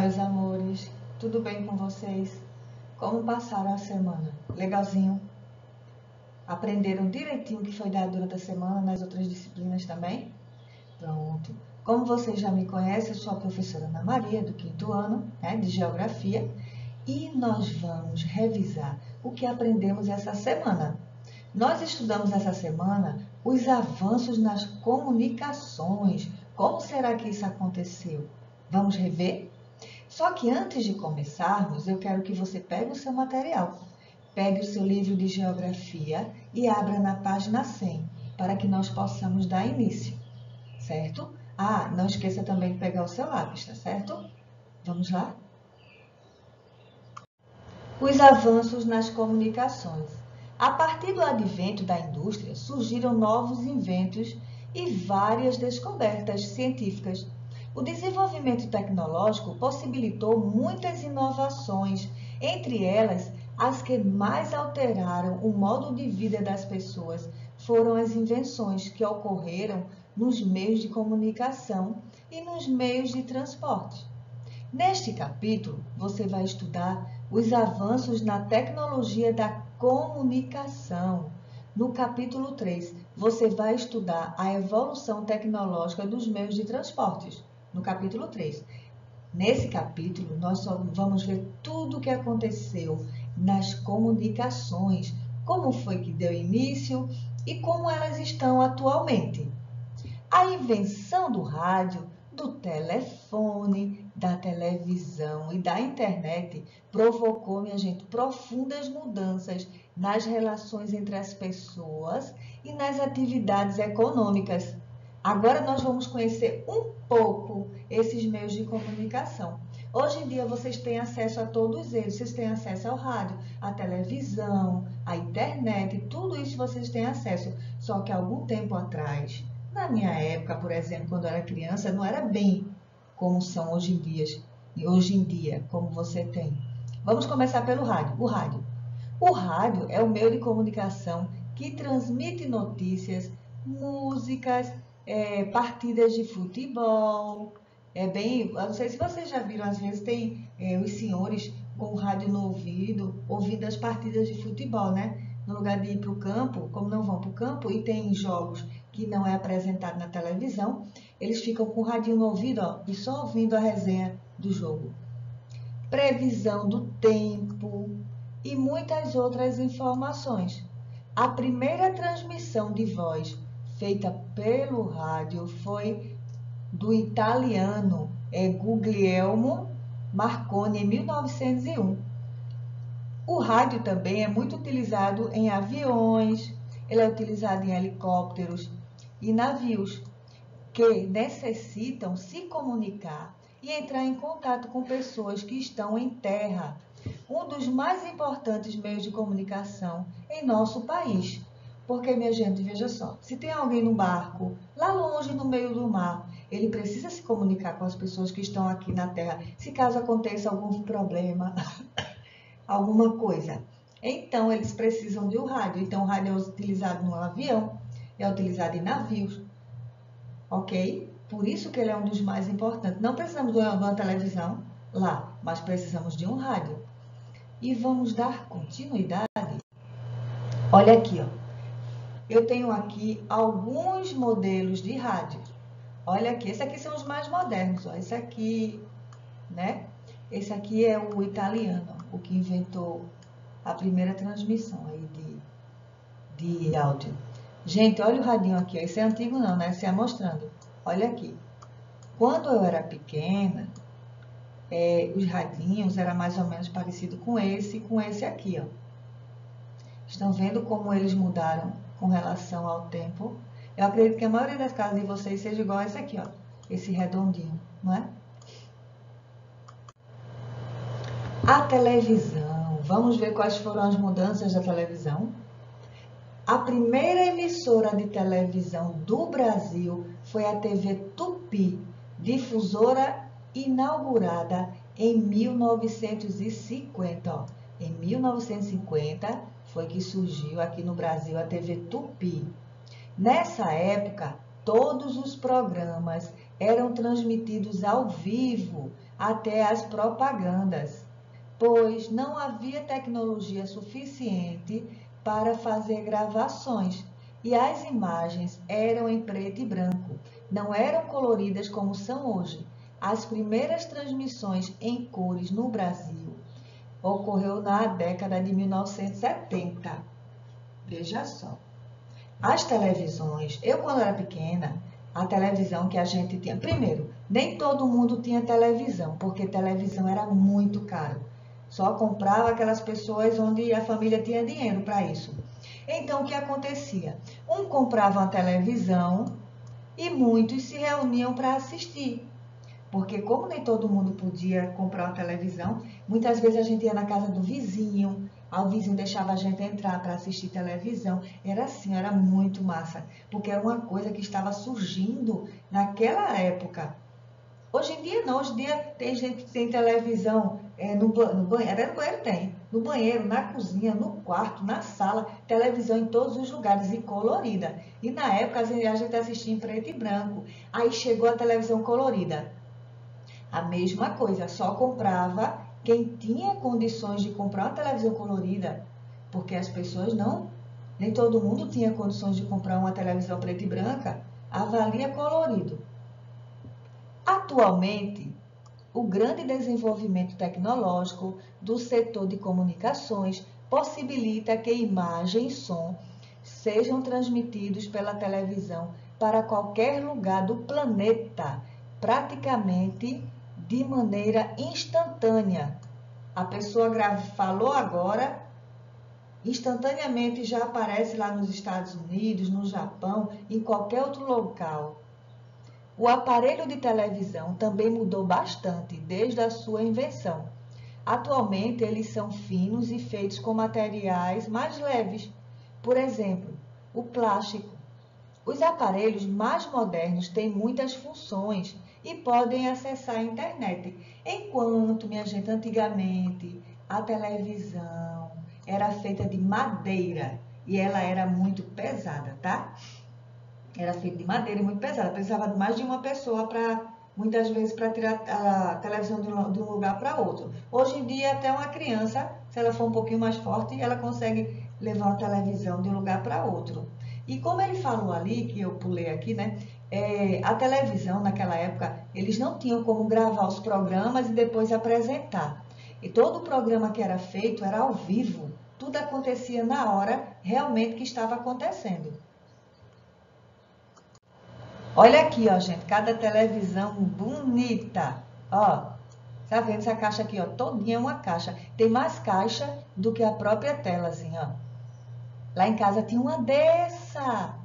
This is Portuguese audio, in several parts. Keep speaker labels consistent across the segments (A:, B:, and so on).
A: meus amores, tudo bem com vocês? Como passaram a semana? Legalzinho? Aprenderam direitinho o que foi dado durante a semana nas outras disciplinas também? Pronto. Como vocês já me conhecem, eu sou a professora Ana Maria, do 5º ano, de Geografia, e nós vamos revisar o que aprendemos essa semana. Nós estudamos essa semana os avanços nas comunicações. Como será que isso aconteceu? Vamos rever? Só que antes de começarmos, eu quero que você pegue o seu material, pegue o seu livro de Geografia e abra na página 100, para que nós possamos dar início, certo? Ah, não esqueça também de pegar o seu lápis, tá certo? Vamos lá? Os avanços nas comunicações. A partir do advento da indústria, surgiram novos inventos e várias descobertas científicas. O desenvolvimento tecnológico possibilitou muitas inovações, entre elas, as que mais alteraram o modo de vida das pessoas foram as invenções que ocorreram nos meios de comunicação e nos meios de transporte. Neste capítulo, você vai estudar os avanços na tecnologia da comunicação. No capítulo 3, você vai estudar a evolução tecnológica dos meios de transportes. No capítulo 3. Nesse capítulo, nós só vamos ver tudo o que aconteceu nas comunicações, como foi que deu início e como elas estão atualmente. A invenção do rádio, do telefone, da televisão e da internet provocou, minha gente, profundas mudanças nas relações entre as pessoas e nas atividades econômicas. Agora nós vamos conhecer um pouco esses meios de comunicação. Hoje em dia vocês têm acesso a todos eles, vocês têm acesso ao rádio, à televisão, à internet, tudo isso vocês têm acesso. Só que há algum tempo atrás, na minha época, por exemplo, quando eu era criança, não era bem como são hoje em dia, como você tem. Vamos começar pelo rádio. O rádio é o meio de comunicação que transmite notícias, músicas, partidas de futebol. Eu não sei se vocês já viram, às vezes tem os senhores com o rádio no ouvido, ouvindo as partidas de futebol, né? No lugar de ir para o campo, como não vão para o campo e tem jogos que não é apresentado na televisão, eles ficam com o radinho no ouvido, e só ouvindo a resenha do jogo. Previsão do tempo e muitas outras informações. A primeira transmissão de voz feita pelo rádio foi do italiano Guglielmo Marconi, em 1901. O rádio também é muito utilizado em aviões, ele é utilizado em helicópteros e navios que necessitam se comunicar e entrar em contato com pessoas que estão em terra. Um dos mais importantes meios de comunicação em nosso país. Porque, minha gente, veja só, se tem alguém no barco, lá longe no meio do mar, ele precisa se comunicar com as pessoas que estão aqui na terra, se caso aconteça algum problema, alguma coisa. Então, eles precisam de um rádio. Então, o rádio é utilizado no avião, é utilizado em navios, ok? Por isso que ele é um dos mais importantes. Não precisamos de uma televisão lá, mas precisamos de um rádio. E vamos dar continuidade. Olha aqui, eu tenho aqui alguns modelos de rádio. Olha aqui, esses aqui são os mais modernos. Esse aqui, né? Esse aqui é o italiano, o que inventou a primeira transmissão aí de áudio. Gente, olha o radinho aqui. Esse é antigo não, né? Esse é mostrando. Olha aqui. Quando eu era pequena, os radinhos eram mais ou menos parecidos com esse aqui, ó. Estão vendo como eles mudaram com relação ao tempo? Eu acredito que a maioria das casas de vocês seja igual a esse aqui, ó. Esse redondinho, não é? A televisão. Vamos ver quais foram as mudanças da televisão? A primeira emissora de televisão do Brasil foi a TV Tupi, difusora inaugurada em 1950. Ó. Em 1950 foi que surgiu aqui no Brasil a TV Tupi. Nessa época, todos os programas eram transmitidos ao vivo até as propagandas, pois não havia tecnologia suficiente para fazer gravações e as imagens eram em preto e branco, não eram coloridas como são hoje. As primeiras transmissões em cores no Brasil ocorreu na década de 1970. Veja só. As televisões, eu quando era pequena, a televisão que a gente tinha, primeiro, nem todo mundo tinha televisão, porque televisão era muito caro. Só comprava aquelas pessoas onde a família tinha dinheiro para isso. Então, o que acontecia? Um comprava uma televisão e muitos se reuniam para assistir. Porque como nem todo mundo podia comprar uma televisão, muitas vezes a gente ia na casa do vizinho, o vizinho deixava a gente entrar para assistir televisão. Era assim, era muito massa, porque era uma coisa que estava surgindo naquela época. Hoje em dia não, hoje em dia tem gente que tem televisão no banheiro, até no banheiro tem, no banheiro, na cozinha, no quarto, na sala, televisão em todos os lugares e colorida. E na época a gente assistia em preto e branco, aí chegou a televisão colorida. A mesma coisa, só comprava quem tinha condições de comprar uma televisão colorida, porque as pessoas não, nem todo mundo tinha condições de comprar uma televisão preta e branca, avalia colorido. Atualmente, o grande desenvolvimento tecnológico do setor de comunicações possibilita que imagem e som sejam transmitidos pela televisão para qualquer lugar do planeta, praticamente de maneira instantânea. A pessoa falou agora, instantaneamente já aparece lá nos Estados Unidos, no Japão, em qualquer outro local. O aparelho de televisão também mudou bastante desde a sua invenção. Atualmente, eles são finos e feitos com materiais mais leves. Por exemplo, o plástico. Os aparelhos mais modernos têm muitas funções e podem acessar a internet. Enquanto, minha gente, antigamente a televisão era feita de madeira e ela era muito pesada, tá? Era feita de madeira e muito pesada. Precisava de mais de uma pessoa muitas vezes para tirar a televisão de um lugar para outro. Hoje em dia, até uma criança, se ela for um pouquinho mais forte, ela consegue levar a televisão de um lugar para outro. E como ele falou ali, que eu pulei aqui, né? A televisão, naquela época, eles não tinham como gravar os programas e depois apresentar. E todo o programa que era feito era ao vivo. Tudo acontecia na hora realmente que estava acontecendo. Olha aqui, ó, gente, cada televisão bonita. Ó, tá vendo essa caixa aqui, ó? Todinha é uma caixa. Tem mais caixa do que a própria tela, assim, ó. Lá em casa tinha uma dessa.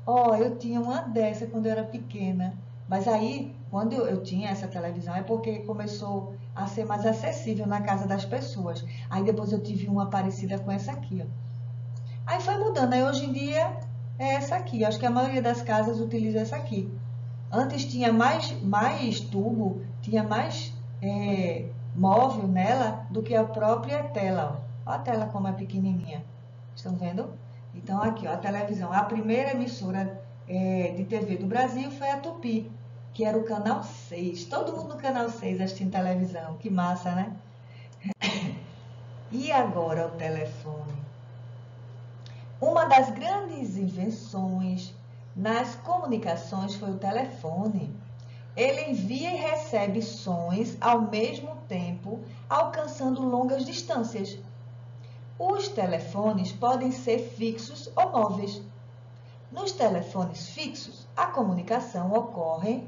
A: Ó, eu tinha uma dessa quando eu era pequena. Mas aí, quando eu tinha essa televisão, é porque começou a ser mais acessível na casa das pessoas. Aí depois eu tive uma parecida com essa aqui, ó. Aí foi mudando. Aí hoje em dia é essa aqui. Acho que a maioria das casas utiliza essa aqui. Antes tinha mais tubo, tinha mais móvel nela do que a própria tela. Ó. Olha a tela como é pequenininha. Estão vendo? Então, aqui, ó, a televisão. A primeira emissora de TV do Brasil foi a Tupi, que era o canal 6. Todo mundo no canal 6 assistindo televisão. Que massa, né? E agora o telefone. Uma das grandes invenções nas comunicações foi o telefone. Ele envia e recebe sons ao mesmo tempo, alcançando longas distâncias. Os telefones podem ser fixos ou móveis. Nos telefones fixos, a comunicação ocorre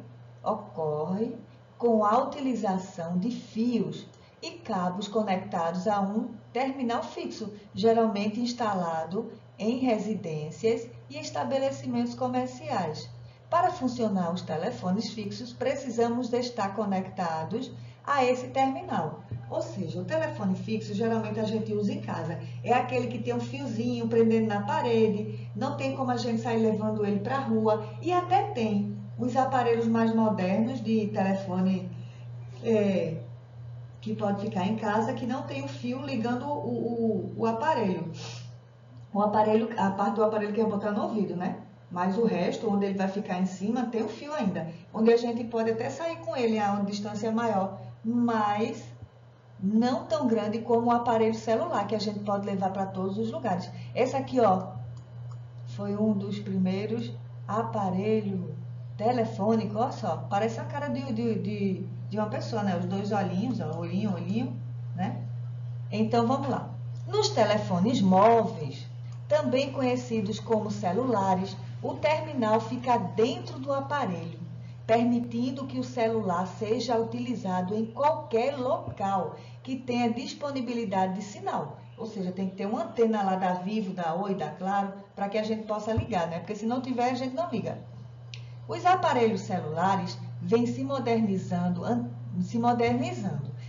A: com a utilização de fios e cabos conectados a um terminal fixo, geralmente instalado em residências e estabelecimentos comerciais. Para funcionar os telefones fixos, precisamos de estar conectados a esse terminal. Ou seja, o telefone fixo geralmente a gente usa em casa. É aquele que tem um fiozinho prendendo na parede, não tem como a gente sair levando ele para a rua. E até tem os aparelhos mais modernos de telefone que pode ficar em casa, que não tem o fio ligando o aparelho. O aparelho, a parte do aparelho que é botar no ouvido, né? Mas o resto, onde ele vai ficar em cima, tem um fio ainda, onde a gente pode até sair com ele a uma distância maior, mas não tão grande como o aparelho celular, que a gente pode levar para todos os lugares. Esse aqui, ó, foi um dos primeiros aparelhos telefônicos, olha só, parece a cara de uma pessoa, né? Os dois olhinhos, ó, olhinho, né? Então, vamos lá. Nos telefones móveis, também conhecidos como celulares, o terminal fica dentro do aparelho, permitindo que o celular seja utilizado em qualquer local que tenha disponibilidade de sinal. Ou seja, tem que ter uma antena lá da Vivo, da Oi, da Claro, para que a gente possa ligar, né? Porque se não tiver, a gente não liga. Os aparelhos celulares vêm se modernizando.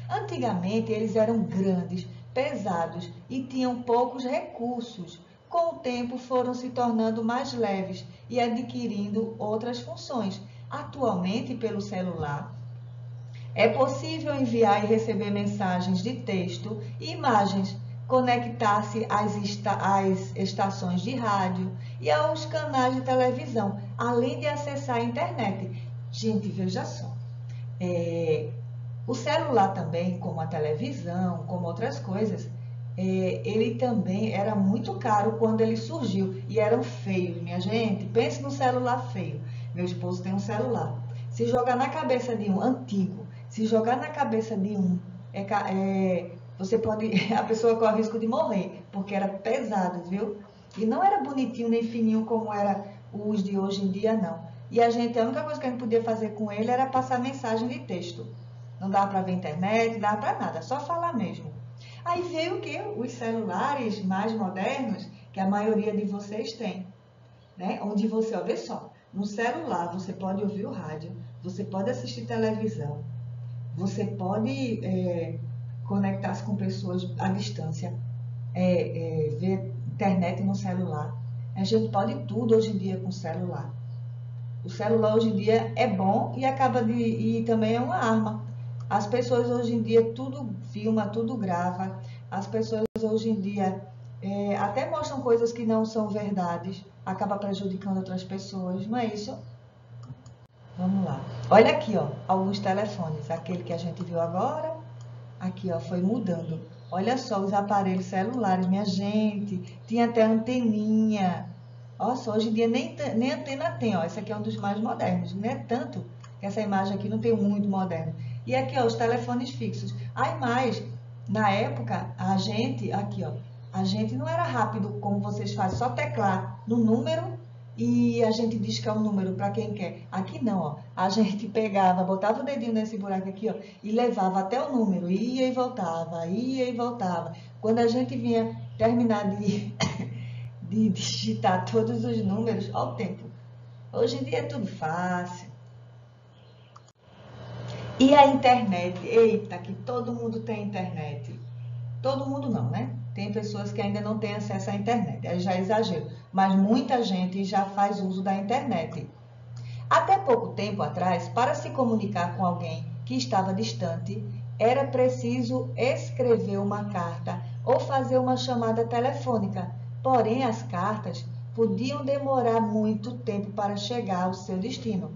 A: Antigamente, eles eram grandes, pesados e tinham poucos recursos. Com o tempo, foram se tornando mais leves e adquirindo outras funções. Atualmente, pelo celular, é possível enviar e receber mensagens de texto e imagens, conectar-se às estações de rádio e aos canais de televisão, além de acessar a internet. Gente, veja só. O celular também, como a televisão, como outras coisas, ele também era muito caro quando ele surgiu e eram feios, minha gente. Pense no celular feio. Meu esposo tem um celular. Se jogar na cabeça de um antigo, se jogar na cabeça de um, você pode, a pessoa corre o risco de morrer, porque era pesado, viu? E não era bonitinho nem fininho como era os de hoje em dia, não. E a única coisa que a gente podia fazer com ele era passar mensagem de texto. Não dava para ver internet, não dava para nada, só falar mesmo. Aí veio o quê? Os celulares mais modernos, que a maioria de vocês tem, né? Onde você, ó, vê só, no celular você pode ouvir o rádio, você pode assistir televisão, você pode conectar-se com pessoas à distância, ver internet no celular. A gente pode tudo hoje em dia com o celular. O celular hoje em dia é bom e também é uma arma. As pessoas hoje em dia tudo filma, tudo grava. As pessoas hoje em dia até mostram coisas que não são verdades, acaba prejudicando outras pessoas, não é isso? Vamos lá. Olha aqui, ó, alguns telefones. Aquele que a gente viu agora, aqui, ó, foi mudando. Olha só os aparelhos celulares, minha gente. Tinha até anteninha. Olha só, hoje em dia nem antena tem, ó. Esse aqui é um dos mais modernos. Não é tanto que essa imagem aqui não tem muito moderno. E aqui, ó, os telefones fixos. Aí mais, na época, aqui, ó, a gente não era rápido como vocês fazem, só teclar no número e a gente diz que é o número para quem quer. Aqui não, ó. A gente pegava, botava o dedinho nesse buraco aqui, ó, e levava até o número, ia e voltava, ia e voltava. Quando a gente vinha terminar de digitar todos os números, ó o tempo. Hoje em dia é tudo fácil. E a internet? Eita, que todo mundo tem internet. Todo mundo não, né? Tem pessoas que ainda não têm acesso à internet, aí já é exagero. Mas muita gente já faz uso da internet. Até pouco tempo atrás, para se comunicar com alguém que estava distante, era preciso escrever uma carta ou fazer uma chamada telefônica. Porém, as cartas podiam demorar muito tempo para chegar ao seu destino.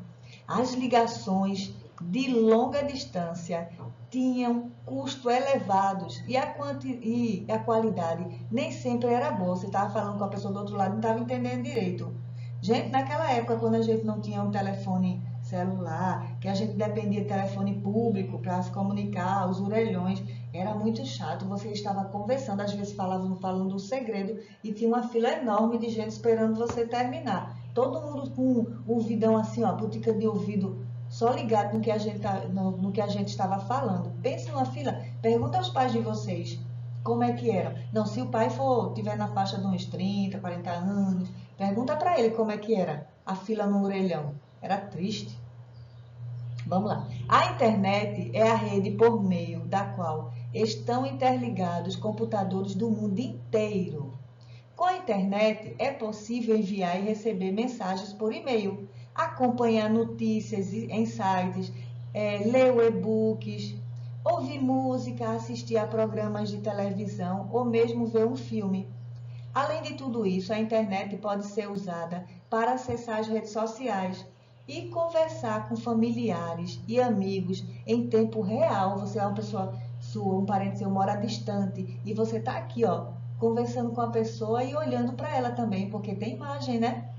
A: As ligações de longa distância tinham custos elevados e a qualidade nem sempre era boa. Você estava falando com a pessoa do outro lado e não estava entendendo direito. Gente, naquela época, quando a gente não tinha um telefone celular, que a gente dependia de telefone público para se comunicar, os orelhões, era muito chato. Você estava conversando, às vezes falando um segredo e tinha uma fila enorme de gente esperando você terminar. Todo mundo com o ouvidão assim, ó, botica de ouvido, só ligado no que a gente estava falando. Pense numa fila, pergunta aos pais de vocês como é que era. Não, se o pai tiver na faixa de uns 30, 40 anos, pergunta para ele como é que era a fila no orelhão. Era triste. Vamos lá. A internet é a rede por meio da qual estão interligados computadores do mundo inteiro. Com a internet é possível enviar e receber mensagens por e-mail, acompanhar notícias em sites, ler e-books, ouvir música, assistir a programas de televisão ou mesmo ver um filme. Além de tudo isso, a internet pode ser usada para acessar as redes sociais e conversar com familiares e amigos em tempo real. Você é uma pessoa sua, um parente seu mora distante e você está aqui, ó, conversando com a pessoa e olhando para ela também, porque tem imagem, né?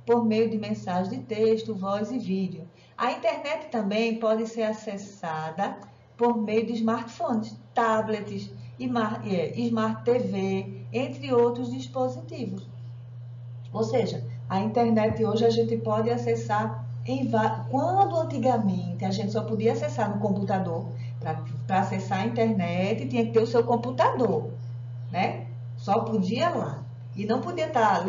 A: Por meio de mensagem de texto, voz e vídeo. A internet também pode ser acessada por meio de smartphones, tablets, Smart TV, entre outros dispositivos. Ou seja, a internet hoje a gente pode acessar quando antigamente a gente só podia acessar no computador. Para acessar a internet tinha que ter o seu computador, né? Só podia lá. E não podia estar,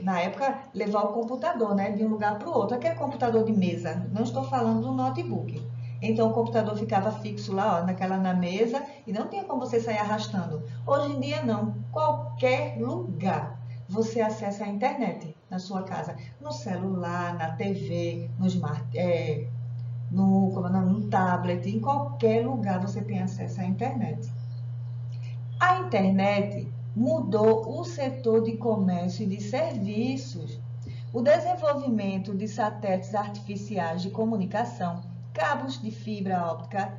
A: na época, levar o computador, né, de um lugar para o outro. Aquele computador de mesa, não estou falando do notebook. Então o computador ficava fixo lá, ó, na mesa e não tinha como você sair arrastando. Hoje em dia não, qualquer lugar você acessa a internet na sua casa, no celular, na TV, no smart, no tablet, em qualquer lugar você tem acesso à internet. A internet mudou o setor de comércio e de serviços. O desenvolvimento de satélites artificiais de comunicação, cabos de fibra óptica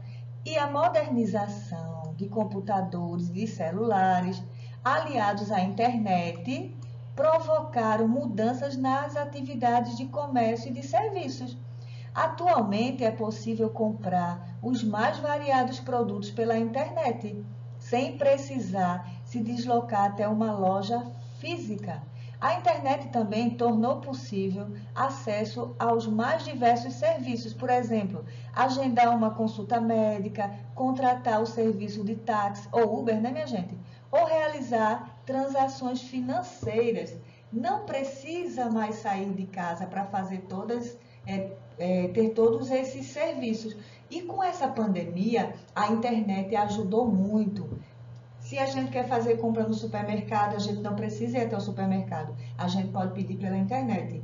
A: e a modernização de computadores e de celulares, aliados à internet, provocaram mudanças nas atividades de comércio e de serviços. Atualmente é possível comprar os mais variados produtos pela internet, sem precisar se deslocar até uma loja física. A internet também tornou possível acesso aos mais diversos serviços, por exemplo, agendar uma consulta médica, contratar o serviço de táxi ou Uber, né, minha gente? Ou realizar transações financeiras. Não precisa mais sair de casa para fazer ter todos esses serviços. E com essa pandemia, a internet ajudou muito. Se a gente quer fazer compra no supermercado, a gente não precisa ir até o supermercado. A gente pode pedir pela internet.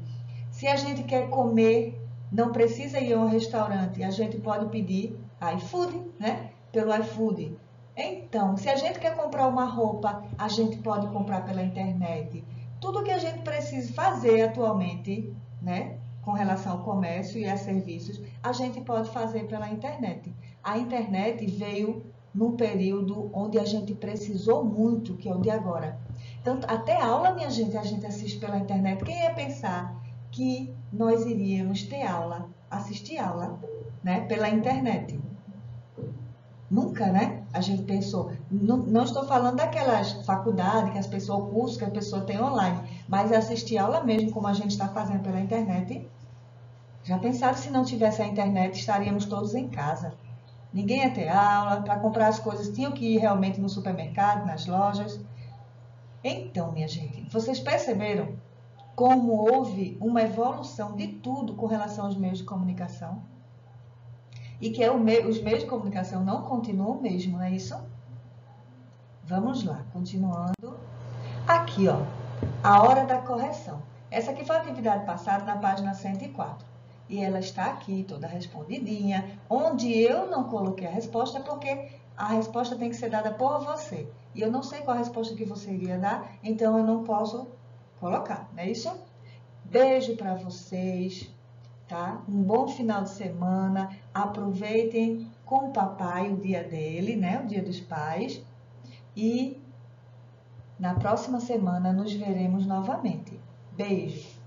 A: Se a gente quer comer, não precisa ir a um restaurante. A gente pode pedir iFood, né? Pelo iFood. Então, se a gente quer comprar uma roupa, a gente pode comprar pela internet. Tudo que a gente precisa fazer atualmente, né? Com relação ao comércio e a serviços, a gente pode fazer pela internet. A internet veio num período onde a gente precisou muito, que é o de agora. Então, até aula, minha gente, a gente assiste pela internet. Quem ia pensar que nós iríamos ter aula, assistir aula, né, pela internet? Nunca, né? A gente pensou. Não estou falando daquelas faculdades, que as pessoas, cursos que a pessoa tem online, mas assistir aula mesmo, como a gente está fazendo pela internet. Já pensaram se não tivesse a internet, estaríamos todos em casa. Ninguém ia ter aula, para comprar as coisas tinham que ir realmente no supermercado, nas lojas. Então, minha gente, vocês perceberam como houve uma evolução de tudo com relação aos meios de comunicação? E que os meios de comunicação não continuam o mesmo, não é isso? Vamos lá, continuando. Aqui, ó, a hora da correção. Essa aqui foi a atividade passada na página 104. E ela está aqui, toda respondidinha. Onde eu não coloquei a resposta, porque a resposta tem que ser dada por você. E eu não sei qual a resposta que você iria dar, então eu não posso colocar, não é isso? Beijo para vocês, tá? Um bom final de semana. Aproveitem com o papai o dia dele, né? O dia dos pais. E na próxima semana nos veremos novamente. Beijo!